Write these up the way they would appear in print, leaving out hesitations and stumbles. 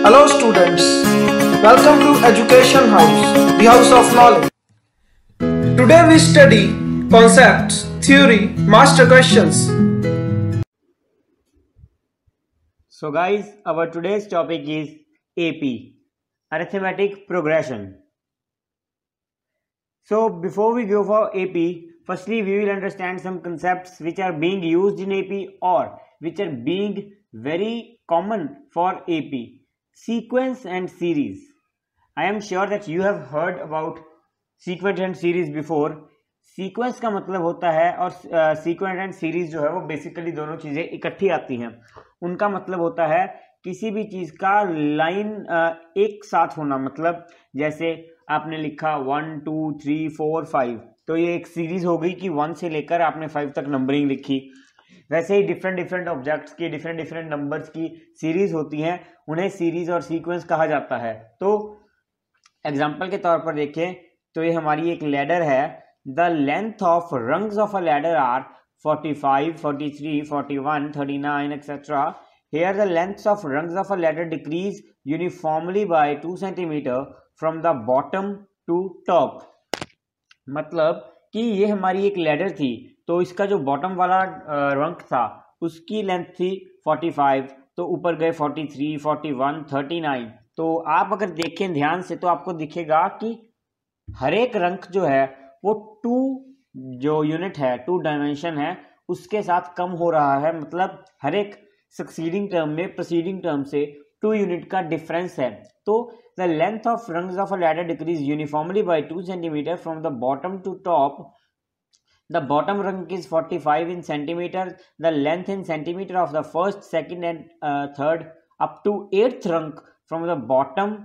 Hello students, welcome to Education House, the house of knowledge. Today we study concepts, theory, master questions. So guys, our today's topic is AP, Arithmetic Progression. So before we go for AP, firstly we will understand some concepts which are being used in AP or which are being very common for AP. Sequence and series. I am sure that you have heard about sequence and series before. Sequence का मतलब होता है और sequence and series जो है वो basically दोनों चीजें इकट्ठी आती हैं. उनका मतलब होता है किसी भी चीज का लाइन एक साथ होना. मतलब जैसे आपने लिखा 1 2 3 4 5 तो ये एक सीरीज हो गई कि 1 से लेकर आपने 5 तक नंबरिंग लिखी. वैसे ही डिफरेंट ऑब्जेक्ट्स की डिफरेंट नंबर्स की सीरीज होती हैं, उन्हें सीरीज और सीक्वेंस कहा जाता है. तो एग्जांपल के तौर पर देखें तो ये हमारी एक लैडर है. The length of rungs of a ladder are 45 43 41 39 etcetera. Here the lengths of rungs of a ladder decrease uniformly by 2 centimetre from the bottom to top. मतलब कि ये हमारी एक लैडर थी, तो इसका जो बॉटम वाला रंग था उसकी लेंथ थी 45, तो ऊपर गए 43 41 39. तो आप अगर देखें ध्यान से तो आपको दिखेगा कि हर एक रंग जो है वो 2 जो यूनिट है 2 डायमेंशन है उसके साथ कम हो रहा है. मतलब हर एक सक्सीडिंग टर्म में प्रीसीडिंग टर्म से 2 यूनिट का डिफरेंस है. तो the length of rungs of a ladder decrease uniformly by 2 centimetre from the bottom to top. The bottom rung is 45 in centimeter. The length in centimeter of the first, second and third up to 8th rung from the bottom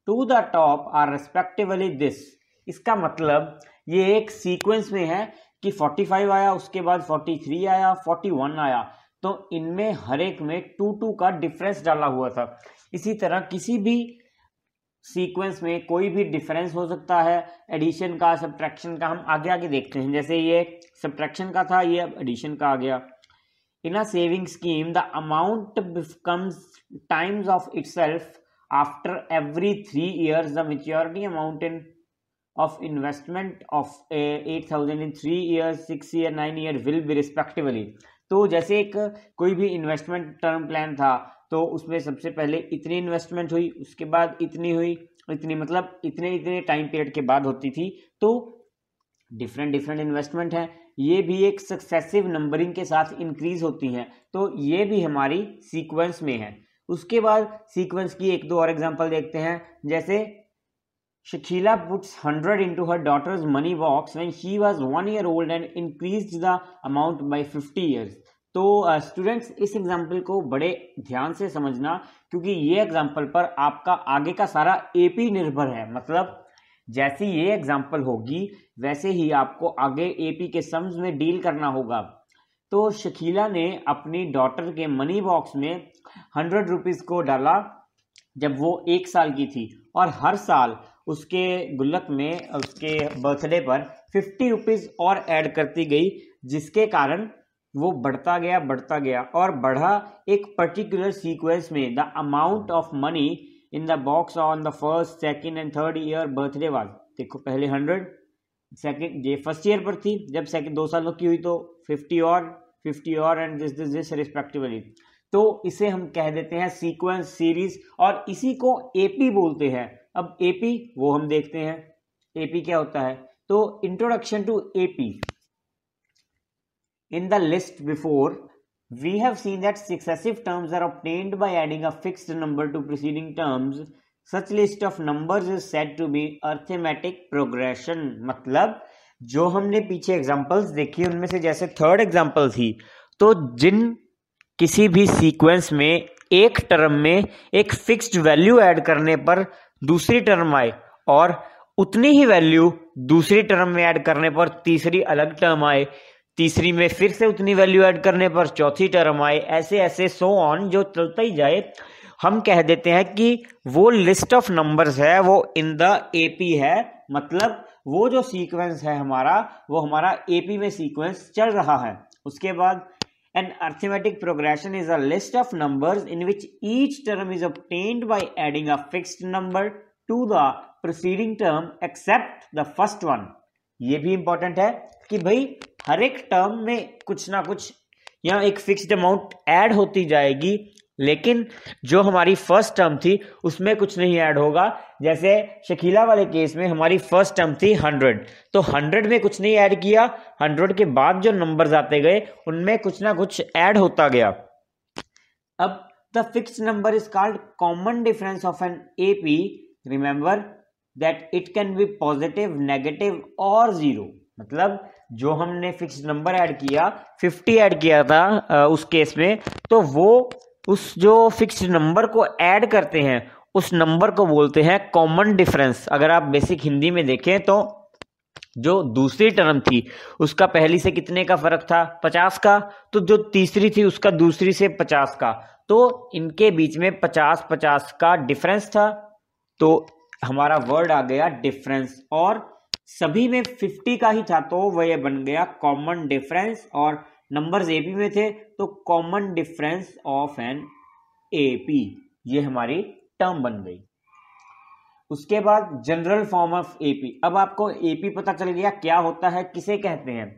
to the top are respectively this. इसका मतलब ये एक sequence में है कि 45 आया, उसके बाद 43 आया, 41 आया. तो इनमें हर एक में 2 का डिफरेंस डाला हुआ था. इसी तरह किसी भी सीक्वेंस में कोई भी डिफरेंस हो सकता है, एडिशन का सब्ट्रैक्शन का. हम आगे देखते हैं. जैसे ये सब्ट्रैक्शन का था, ये अब एडिशन का आ गया. In a saving scheme the amount becomes times of itself after every 3 years. The maturity amount in of investment of 8,000 in 3 years 6 year 9 year will be respectively. तो जैसे एक कोई भी इन्वेस्टमेंट टर्म प्लान था तो उसमें सबसे पहले इतनी इन्वेस्टमेंट हुई, उसके बाद इतनी हुई, इतनी मतलब इतने टाइम पीरियड के बाद होती थी. तो डिफरेंट इन्वेस्टमेंट है, ये भी एक सक्सेसिव नंबरिंग के साथ इंक्रीज होती हैं. तो ये भी हमारी सीक्वेंस में है. उसके बाद सीक्वेंस की 1-2 और एग्जांपल देखते हैं. जैसे Shakila puts 100 into her daughter's money box when she was 1 year old and increased the amount by 50 years. तो स्टूडेंट्स इस एग्जाम्पल को बड़े ध्यान से समझना, क्योंकि ये एग्जाम्पल पर आपका आगे का सारा एपी निर्भर है. मतलब जैसी ये एग्जाम्पल होगी वैसे ही आपको आगे एपी के सम्स में डील करना होगा. तो शकीला ने अपनी डॉटर के मनी बॉक्स में 100 रुपीज को डाला जब वो 1 साल की थी, और हर साल उसके गुल्लक में उसके बर्थडे पर 50 रुपीज और ऐड करती गई, जिसके कारण वो बढ़ता गया और बढ़ा एक पर्टिकुलर सीक्वेंस में. The amount of money in the box on the first second and third year birthday was, देखो पहले 100, सेकंड ये फर्स्ट ईयर पर थी, जब सेकंड 2 सालों की हुई तो 50 और एंड दिस रिस्पेक्टिवली. तो इसे हम कह देते हैं सीक्वेंस, सीरीज, और इसी को एपी बोलते हैं. अब एपी वो हम देखते हैं. एपी क्या होता है? तो introduction to AP. In the list before, we have seen that successive terms are obtained by adding a fixed number to preceding terms. Such list of numbers is said to be arithmetic progression. मतलब जो हमने पीछे examples देखी उनमें से जैसे third example थी, तो जिन किसी भी सीक्वेंस में एक टर्म में एक फिक्स्ड वैल्यू ऐड करने पर दूसरी टर्म आए और उतनी ही वैल्यू दूसरी टर्म में ऐड करने पर तीसरी अलग टर्म आए, तीसरी में फिर से उतनी वैल्यू ऐड करने पर चौथी टर्म आए, ऐसे सो ऑन जो चलता ही जाए, हम कह देते हैं कि वो लिस्ट ऑफ नंबर्स है वो इन द एपी है. मतलब वो जो सीक्वेंस है हमारा वो हमारा एपी में सीक्वेंस चल रहा है. उसके बाद An arithmetic progression is a list of numbers in which each term is obtained by adding a fixed number to the preceding term except the first one. ये भी इंपॉर्टेंट है कि भाई हर एक टर्म में कुछ ना कुछ यहाँ एक फिक्स्ड अमाउंट ऐड होती जाएगी, लेकिन जो हमारी फर्स्ट टर्म थी उसमें कुछ नहीं ऐड होगा। जैसे शकीला वाले केस में हमारी फर्स्ट टर्म थी 100, तो 100 में कुछ नहीं ऐड किया, 100 के बाद जो नंबर्स आते गए उनमें कुछ ना कुछ ऐड होता गया। अब the fixed number is called common difference of an AP. Remember that it can be positive, negative और जीरो। मतलब जो हमने फिक्स्ड नंबर ऐड किया, 50 ऐड किया था उस केस में, तो वो उस जो फिक्स्ड नंबर को ऐड करते हैं उस नंबर को बोलते हैं कॉमन डिफरेंस। अगर आप बेसिक हिंदी में देखें तो जो दूसरी टर्म थी उसका पहली से कितने का फर्क था, 50 का, तो जो तीसरी थी उसका दूसरी से 50 का, तो इनके बीच में 50-50 का डिफरेंस था, तो हमारा वर्ड आ गया डिफरेंस। और सभी में 50 का ही था तो वह बन गया कॉमन डिफरेंस, और नंबर्स एपी में थे तो common difference of an AP, ये हमारी टर्म बन गई। उसके बाद जनरल फॉर्म ऑफ एपी। अब आपको एपी पता चल गया क्या होता है, किसे कहते हैं,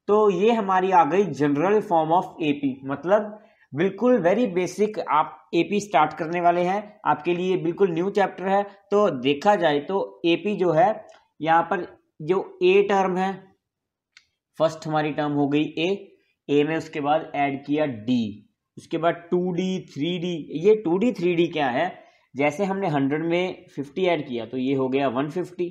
तो ये हमारी आ गई जनरल फॉर्म ऑफ एपी। मतलब बिल्कुल वेरी बेसिक आप एपी स्टार्ट करने वाले हैं, आपके लिए बिल्कुल न्यू चैप्टर है। तो देखा जाए तो एपी जो है, यहाँ पर जो ए टर्म है, फर्स्ट हमारी टर्म हो गई ए में उसके बाद ऐड किया डी, उसके बाद 2D 3D। ये 2D 3D क्या है, जैसे हमने 100 में 50 ऐड किया तो ये हो गया 150,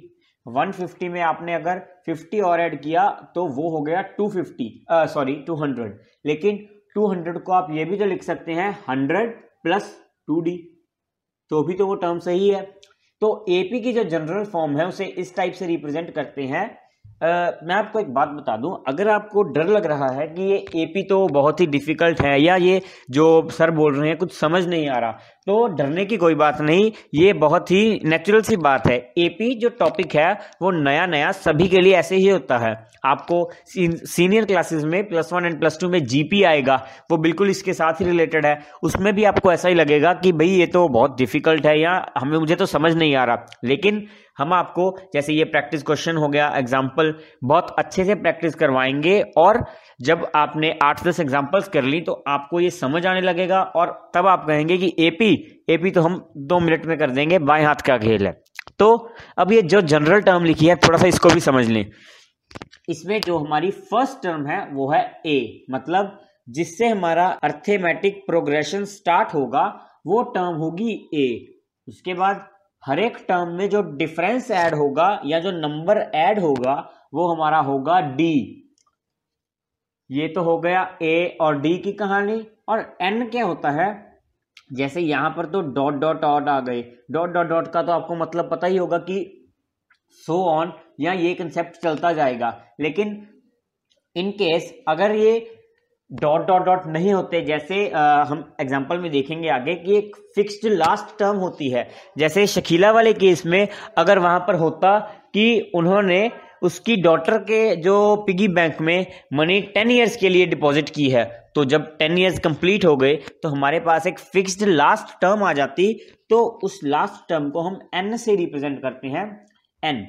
150 में आपने अगर 50 और ऐड किया तो वो हो गया 200, लेकिन 200 को आप ये भी तो लिख सकते हैं 100 प्लस 2D, तो भी तो वो टर्म सही है। तो एपी की जो जनरल फॉर्म है उसे इस टाइप से रिप्रेजेंट करते हैं। मैं आपको एक बात बता दूं, अगर आपको डर लग रहा है कि ये एपी तो बहुत ही डिफिकल्ट है या ये जो सर बोल रहे हैं कुछ समझ नहीं आ रहा, तो डरने की कोई बात नहीं, ये बहुत ही नेचुरल सी बात है। एपी जो टॉपिक है वो नया नया सभी के लिए ऐसे ही होता है। आपको सीनियर क्लासेस में +1 एंड +2 में जीपी आएगा, वो बिल्कुल इसके साथ ही रिलेटेड है, उसमें भी आपको ऐसा ही लगेगा कि भाई ये तो बहुत डिफिकल्ट है या मुझे तो समझ नहीं आ रहा। लेकिन हम आपको जैसे ये प्रैक्टिस क्वेश्चन हो गया, एग्जाम्पल बहुत अच्छे से प्रैक्टिस करवाएंगे, और जब आपने 8-10 एग्जाम्पल्स कर ली तो आपको ये समझ आने लगेगा, और तब आप कहेंगे कि एपी तो हम 2 मिनट में कर देंगे, बाएं हाथ का खेल है। तो अब ये जो जनरल टर्म लिखी है थोड़ा सा इसको भी समझ लें। इसमें जो हमारी फर्स्ट टर्म है वो है ए, मतलब जिससे हमारा अर्थमेटिक प्रोग्रेशन स्टार्ट होगा वो टर्म होगी ए। उसके बाद हर एक टर्म में जो डिफरेंस ऐड होगा या जो नंबर ऐड होगा वो हमारा होगा डी। ये तो हो गया ए और डी की कहानी। और एन क्या होता है, जैसे यहां पर तो डॉट डॉट डॉट आ गए, डॉट डॉट डॉट का तो आपको मतलब पता ही होगा कि सो ऑन, या ये कंसेप्ट चलता जाएगा। लेकिन इन केस अगर ये डॉट डॉट डॉट नहीं होते, जैसे हम एग्जांपल में देखेंगे आगे कि एक फिक्स्ड लास्ट टर्म होती है, जैसे शकीला वाले केस में अगर वहां पर होता कि उन्होंने उसकी डॉटर के जो पिगी बैंक में मनी 10 इयर्स के लिए डिपॉजिट की है, तो जब 10 इयर्स कंप्लीट हो गए तो हमारे पास एक फिक्स्ड लास्ट टर्म आ जाती, तो उस लास्ट टर्म को हम एन से रिप्रेजेंट करते हैं, एन।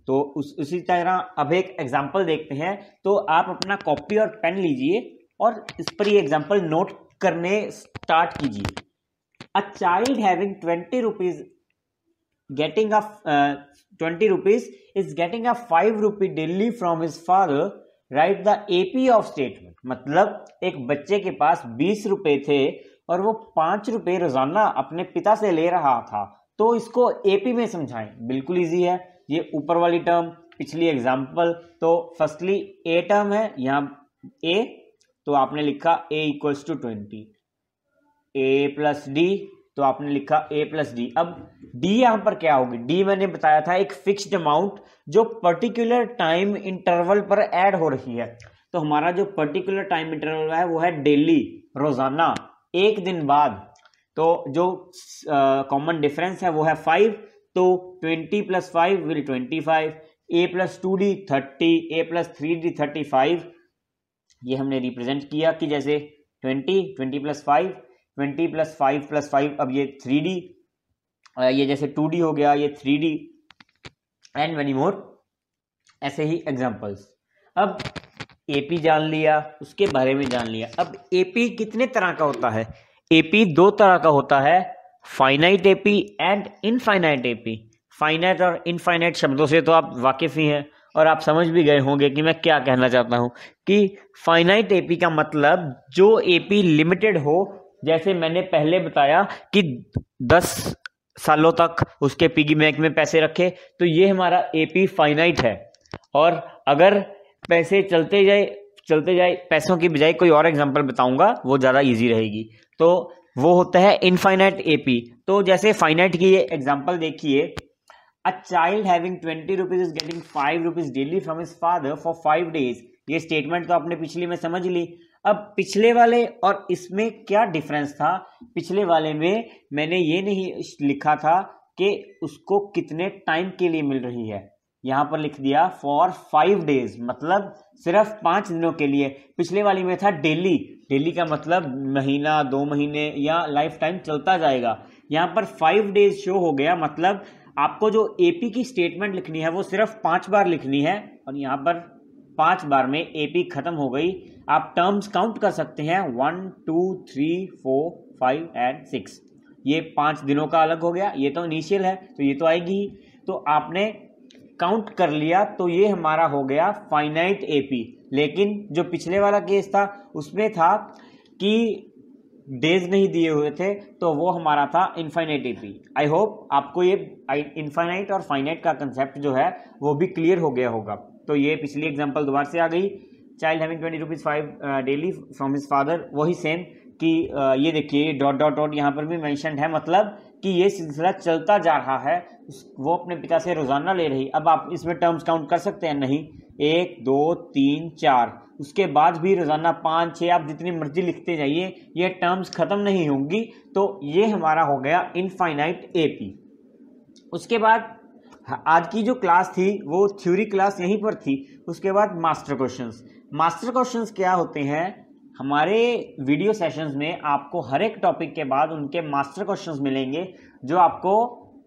तो उसी तरह अब एक एग्जांपल देखते हैं। तो आप अपना कॉपी और पेन लीजिए और इस पर ये एग्जांपल नोट करने स्टार्ट कीजिए। A child having 20 rupees getting a 20 rupees is getting a 5 rupee daily from his father, write the AP of statement। मतलब एक बच्चे के पास 20 रुपए थे और वो 5 रुपए रोजाना अपने पिता से ले रहा था, तो इसको एपी में समझाएं। बिल्कुल इजी है। ये ऊपर वाली टर्म पिछली एग्जांपल, तो फर्स्टली ए टर्म है, यहाँ ए, तो आपने लिखा a equals to 20, a plus d, तो आपने लिखा a प्लस डी। अब d यहां पर क्या होगी, d मैंने बताया था एक फिक्स्ड अमाउंट जो पर्टिकुलर टाइम इंटरवल पर ऐड हो रही है। तो हमारा जो पर्टिकुलर टाइम इंटरवल है वो है डेली, रोजाना, एक दिन बाद। तो जो कॉमन डिफरेंस है वो है 5, तो 20 + 5 will 25, a + 2d 30, a + 3d 35, ये हमने रिप्रेजेंट किया कि जैसे 20 प्लस 5, 20 प्लस 5 प्लस 5, अब ये 3D, ये जैसे 2D हो गया, ये 3D एंड मेनी मोर, ऐसे ही एग्जाम्पल्स। अब एपी जान लिया, उसके बारे में जान लिया। अब एपी कितने तरह का होता है? एपी दो तरह का होता है, finite AP and infinite AP. Finite और इनफाइनाइट शब्दों से तो आप वाकिफ ही हैं और आप समझ भी गए होंगे कि मैं क्या कहना चाहता हूं कि फाइनाइट एपी का मतलब जो एपी लिमिटेड हो। जैसे मैंने पहले बताया कि 10 सालों तक उसके पिगी बैंक में पैसे रखे, तो ये हमारा एपी फाइनाइट है। और अगर पैसे चलते जाए पैसों की बजाय कोई और एग्जांपल बताऊंगा, वो ज़्यादा इजी रहेगी, तो वो होता है इनफाइनाइट एपी। तो जैसे फाइनाइट की ये एग्जांपल देखिए, a child having 20 rupees is getting 5 rupees daily from his father for 5 days. ये स्टेटमेंट तो आपने पिछली में समझ ली। अब पिछले वाले और इसमें क्या डिफरेंस था? पिछले वाले में मैंने ये नहीं लिखा था कि उसको कितने टाइम के लिए मिल रही है, यहां पर लिख दिया फॉर 5 डेज, मतलब सिर्फ 5 दिनों के लिए। पिछले वाली में था डेली, डेली का मतलब महीना, 2 महीने या लाइफ टाइम चलता जाएगा। यहां पर 5 डेज शो हो गया, मतलब आपको जो एपी की स्टेटमेंट लिखनी है वो सिर्फ 5 बार लिखनी है, और यहां पर 5 बार में एपी खत्म हो गई। आप टर्म्स काउंट कर सकते हैं, 1 2 3 4 5 एंड 6। ये 5 दिनों का अलग हो गया, ये तो इनिशियल है तो ये तो आएगी ही, तो आपने काउंट कर लिया, तो ये हमारा हो गया फाइनाइट एपी। लेकिन जो पिछले वाला केस था उसमें था कि डेज नहीं दिए हुए थे, तो वो हमारा था इनफाइनाइट एपी। आई होप आपको ये इनफाइनाइट और फाइनाइट का कंसेप्ट जो है वो भी क्लियर हो गया होगा। तो ये पिछली एग्जांपल दोबारा से आ गई, child having 20 rupees 5 daily from his father, वही सेम कि ये देखिए डॉट डॉट डॉट यहाँ पर भी मेंशन्ड है, मतलब कि ये सिलसिला चलता जा रहा है, वो अपने पिता से रोजाना ले रही। अब आप इसमें टर्म्स काउंट कर सकते हैं, नहीं, 1 2 3 4, उसके बाद भी रोजाना 5 6, आप जितनी मर्जी लिखते जाइए, ये टर्म्स खत्म नहीं होंगी। तो ये हमारा हो गया इनफाइनाइट एपी। उसके बाद आज की जो क्लास थी वो थ्योरी क्लास यहीं पर थी। उसके बाद मास्टर क्वेश्चंस। मास्टर क्वेश्चंस क्या होते हैं? हमारे वीडियो सेशंस में आपको हर एक टॉपिक के बाद उनके मास्टर क्वेश्चंस मिलेंगे, जो आपको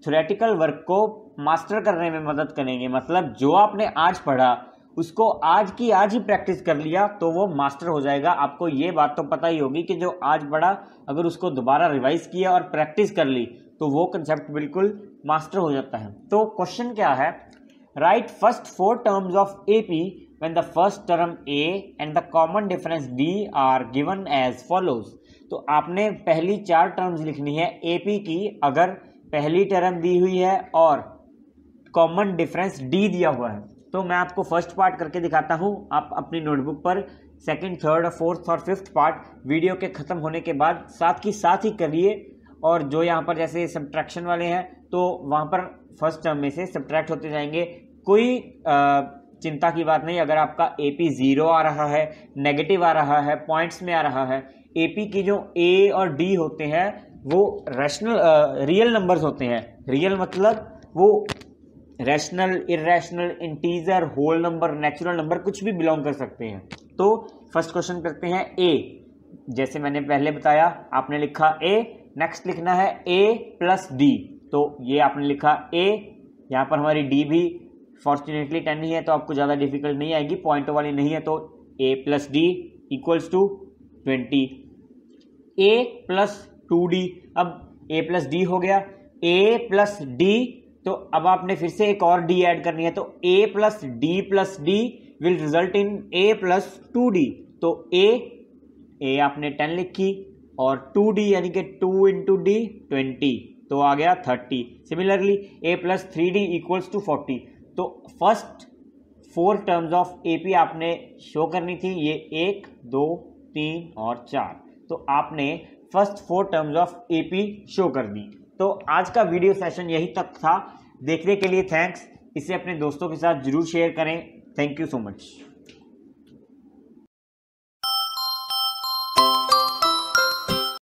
थ्योरेटिकल वर्क को मास्टर करने में मदद करेंगे। मतलब जो आपने आज पढ़ा उसको आज की आज ही प्रैक्टिस कर लिया तो वो मास्टर हो जाएगा। आपको ये बात तो पता ही होगी कि जो आज पढ़ा अगर उसको दोबारा रिवाइज किया और प्रैक्टिस कर ली तो वो कंसेप्ट बिल्कुल मास्टर हो जाता है। तो क्वेश्चन क्या है? Right first 4 terms of AP when the first term A and the common difference D are given as follows। तो आपने पहली 4 टर्म्स लिखनी है AP की, अगर पहली टर्म दी हुई है और कॉमन डिफरेंस D दिया हुआ है। तो मैं आपको फर्स्ट पार्ट करके दिखाता हूं, आप अपनी नोटबुक पर सेकंड, थर्ड, फोर्थ और फिफ्थ पार्ट वीडियो के खत्म होने के बाद साथ ही करिए। और जो यहाँ पर जैसे सब्ट्रैक्शन वाले हैं तो वहाँ पर फर्स्ट टर्म में से सब्ट्रैक्ट होते जाएंगे। कोई चिंता की बात नहीं, अगर आपका एपी 0 आ रहा है, नेगेटिव आ रहा है, पॉइंट्स में आ रहा है। एपी की जो ए और डी होते हैं वो रियल नंबर्स होते हैं। रियल मतलब वो rational, irrational, integer, whole number, natural number कुछ भी बिलोंग कर सकते हैं। तो फर्स्ट क्वेश्चन करते हैं ए। जैसे मैंने पहले बताया, आपने लिखा ए, नेक्स्ट लिखना है ए प्लस डी। तो ये आपने लिखा ए, यहाँ पर हमारी डी भी फॉर्चुनेटली 10 ही है तो आपको ज़्यादा डिफिकल्ट नहीं आएगी, पॉइंटों वाली नहीं है। तो a plus d equals to 20, a plus 2d। अब a प्लस डी हो गया, a प्लस डी, तो अब आपने फिर से एक और d ऐड करनी है, तो a plus D will result in a plus 2d। तो a आपने 10 लिखी और 2d यानी कि 2 इंटू डी 20, तो आ गया 30। Similarly a plus 3d equals to 40। तो फर्स्ट 4 टर्म्स ऑफ एपी आपने शो करनी थी, ये 1 2 3 और 4। तो आपने first 4 terms of AP show कर दी। तो आज का वीडियो सेशन यही तक था। देखने के लिए थैंक्स। इसे अपने दोस्तों के साथ जरूर शेयर करें। Thank you so much.